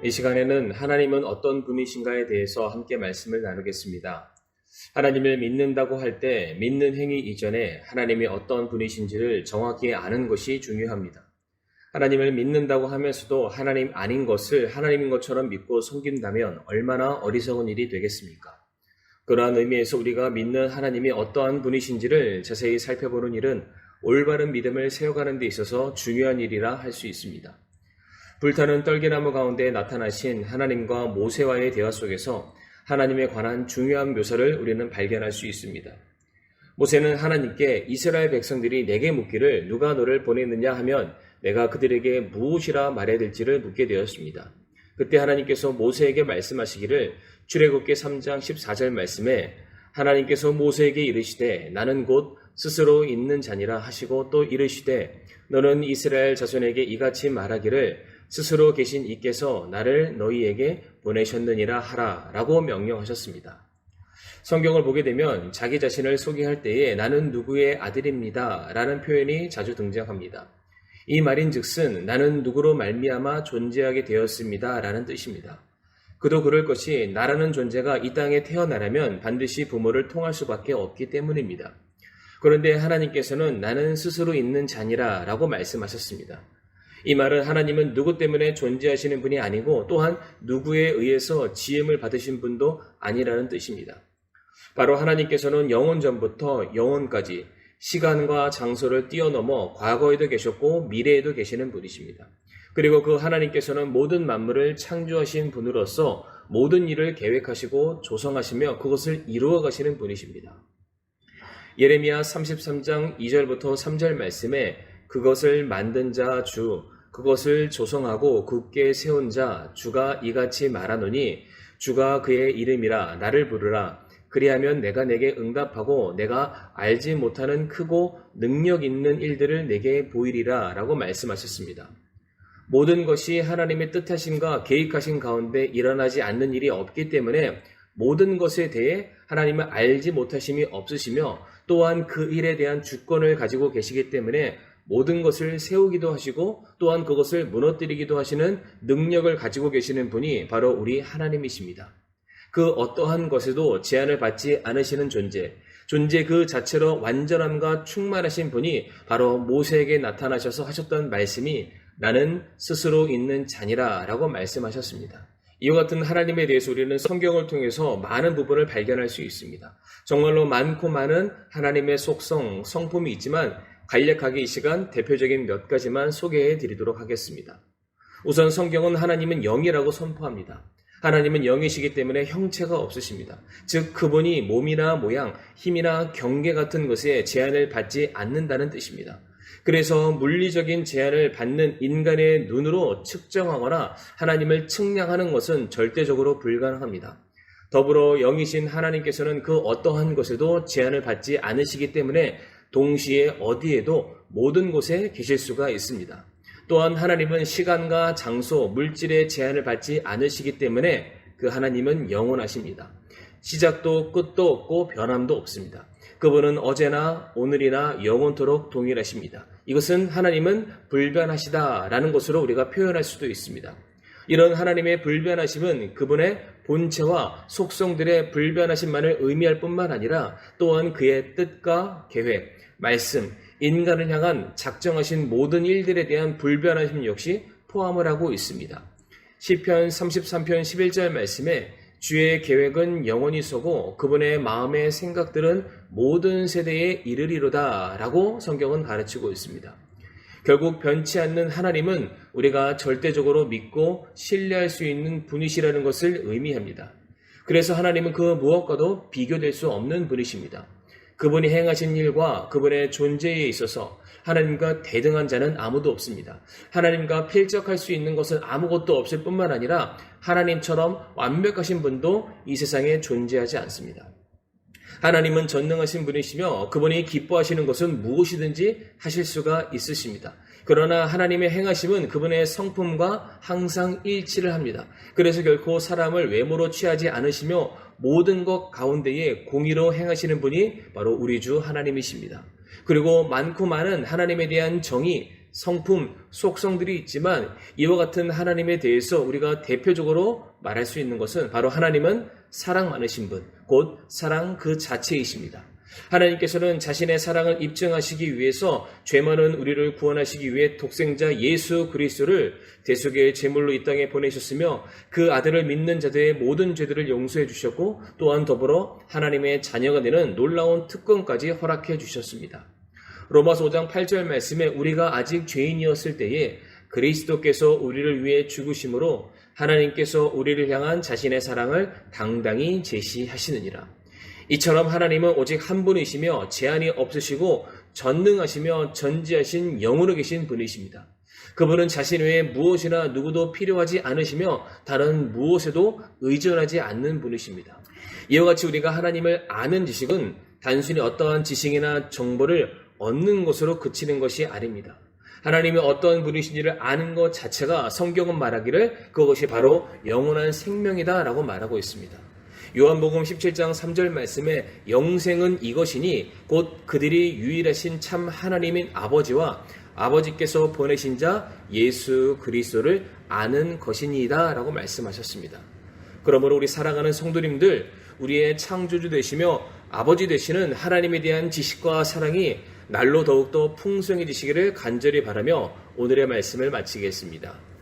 이 시간에는 하나님은 어떤 분이신가에 대해서 함께 말씀을 나누겠습니다. 하나님을 믿는다고 할 때 믿는 행위 이전에 하나님이 어떤 분이신지를 정확히 아는 것이 중요합니다. 하나님을 믿는다고 하면서도 하나님 아닌 것을 하나님인 것처럼 믿고 섬긴다면 얼마나 어리석은 일이 되겠습니까? 그러한 의미에서 우리가 믿는 하나님이 어떠한 분이신지를 자세히 살펴보는 일은 올바른 믿음을 세워가는 데 있어서 중요한 일이라 할 수 있습니다. 불타는 떨기나무 가운데 나타나신 하나님과 모세와의 대화 속에서 하나님에 관한 중요한 묘사를 우리는 발견할 수 있습니다. 모세는 하나님께 이스라엘 백성들이 내게 묻기를 누가 너를 보냈느냐 하면 내가 그들에게 무엇이라 말해야 될지를 묻게 되었습니다. 그때 하나님께서 모세에게 말씀하시기를 출애굽기 3장 14절 말씀에 하나님께서 모세에게 이르시되 나는 곧 스스로 있는 자니라 하시고 또 이르시되 너는 이스라엘 자손에게 이같이 말하기를 스스로 계신 이께서 나를 너희에게 보내셨느니라 하라 라고 명령하셨습니다. 성경을 보게 되면 자기 자신을 소개할 때에 나는 누구의 아들입니다 라는 표현이 자주 등장합니다. 이 말인즉슨 나는 누구로 말미암아 존재하게 되었습니다 라는 뜻입니다. 그도 그럴 것이 나라는 존재가 이 땅에 태어나려면 반드시 부모를 통할 수밖에 없기 때문입니다. 그런데 하나님께서는 나는 스스로 있는 자니라 라고 말씀하셨습니다. 이 말은 하나님은 누구 때문에 존재하시는 분이 아니고 또한 누구에 의해서 지음을 받으신 분도 아니라는 뜻입니다. 바로 하나님께서는 영원 전부터 영원까지 시간과 장소를 뛰어넘어 과거에도 계셨고 미래에도 계시는 분이십니다. 그리고 그 하나님께서는 모든 만물을 창조하신 분으로서 모든 일을 계획하시고 조성하시며 그것을 이루어 가시는 분이십니다. 예레미야 33장 2절부터 3절 말씀에 그것을 만든 자 주, 그것을 조성하고 굳게 세운 자 주가 이같이 말하노니 주가 그의 이름이라 나를 부르라. 그리하면 내가 내게 응답하고 내가 알지 못하는 크고 능력 있는 일들을 내게 보이리라 라고 말씀하셨습니다. 모든 것이 하나님의 뜻하심과 계획하신 가운데 일어나지 않는 일이 없기 때문에 모든 것에 대해 하나님은 알지 못하심이 없으시며 또한 그 일에 대한 주권을 가지고 계시기 때문에 모든 것을 세우기도 하시고 또한 그것을 무너뜨리기도 하시는 능력을 가지고 계시는 분이 바로 우리 하나님이십니다. 그 어떠한 것에도 제한을 받지 않으시는 존재 그 자체로 완전함과 충만하신 분이 바로 모세에게 나타나셔서 하셨던 말씀이 나는 스스로 있는 자니라 라고 말씀하셨습니다. 이와 같은 하나님에 대해서 우리는 성경을 통해서 많은 부분을 발견할 수 있습니다. 정말로 많고 많은 하나님의 속성, 성품이 있지만 간략하게 이 시간 대표적인 몇 가지만 소개해 드리도록 하겠습니다. 우선 성경은 하나님은 영이라고 선포합니다. 하나님은 영이시기 때문에 형체가 없으십니다. 즉 그분이 몸이나 모양, 힘이나 경계 같은 것에 제한을 받지 않는다는 뜻입니다. 그래서 물리적인 제한을 받는 인간의 눈으로 측정하거나 하나님을 측량하는 것은 절대적으로 불가능합니다. 더불어 영이신 하나님께서는 그 어떠한 것에도 제한을 받지 않으시기 때문에 동시에 어디에도 모든 곳에 계실 수가 있습니다. 또한 하나님은 시간과 장소, 물질의 제한을 받지 않으시기 때문에 그 하나님은 영원하십니다. 시작도 끝도 없고 변함도 없습니다. 그분은 어제나 오늘이나 영원토록 동일하십니다. 이것은 하나님은 불변하시다라는 것으로 우리가 표현할 수도 있습니다. 이런 하나님의 불변하심은 그분의 본체와 속성들의 불변하심만을 의미할 뿐만 아니라 또한 그의 뜻과 계획, 말씀, 인간을 향한 작정하신 모든 일들에 대한 불변하심 역시 포함을 하고 있습니다. 시편 33편 11절 말씀에 주의 계획은 영원히 서고 그분의 마음의 생각들은 모든 세대에 이르리로다 라고 성경은 가르치고 있습니다. 결국 변치 않는 하나님은 우리가 절대적으로 믿고 신뢰할 수 있는 분이시라는 것을 의미합니다. 그래서 하나님은 그 무엇과도 비교될 수 없는 분이십니다. 그분이 행하신 일과 그분의 존재에 있어서 하나님과 대등한 자는 아무도 없습니다. 하나님과 필적할 수 있는 것은 아무것도 없을 뿐만 아니라 하나님처럼 완벽하신 분도 이 세상에 존재하지 않습니다. 하나님은 전능하신 분이시며 그분이 기뻐하시는 것은 무엇이든지 하실 수가 있으십니다. 그러나 하나님의 행하심은 그분의 성품과 항상 일치를 합니다. 그래서 결코 사람을 외모로 취하지 않으시며 모든 것 가운데에 공의로 행하시는 분이 바로 우리 주 하나님이십니다. 그리고 많고 많은 하나님에 대한 정의, 성품, 속성들이 있지만 이와 같은 하나님에 대해서 우리가 대표적으로 말할 수 있는 것은 바로 하나님은 사랑 많으신 분, 곧 사랑 그 자체이십니다. 하나님께서는 자신의 사랑을 입증하시기 위해서 죄 많은 우리를 구원하시기 위해 독생자 예수 그리스도를 대속의 제물로 이 땅에 보내셨으며 그 아들을 믿는 자들의 모든 죄들을 용서해 주셨고 또한 더불어 하나님의 자녀가 되는 놀라운 특권까지 허락해 주셨습니다. 로마서 5장 8절 말씀에 우리가 아직 죄인이었을 때에 그리스도께서 우리를 위해 죽으심으로 하나님께서 우리를 향한 자신의 사랑을 당당히 제시하시느니라. 이처럼 하나님은 오직 한 분이시며 제한이 없으시고 전능하시며 전지하신 영으로 계신 분이십니다. 그분은 자신 외에 무엇이나 누구도 필요하지 않으시며 다른 무엇에도 의존하지 않는 분이십니다. 이와 같이 우리가 하나님을 아는 지식은 단순히 어떠한 지식이나 정보를 얻는 것으로 그치는 것이 아닙니다. 하나님이 어떤 분이신지를 아는 것 자체가 성경은 말하기를 그것이 바로 영원한 생명이다라고 말하고 있습니다. 요한복음 17장 3절 말씀에 영생은 이것이니 곧 그들이 유일하신 참 하나님인 아버지와 아버지께서 보내신 자 예수 그리스도를 아는 것이니이다 라고 말씀하셨습니다. 그러므로 우리 사랑하는 성도님들, 우리의 창조주 되시며 아버지 되시는 하나님에 대한 지식과 사랑이 날로 더욱더 풍성해지시기를 간절히 바라며 오늘의 말씀을 마치겠습니다.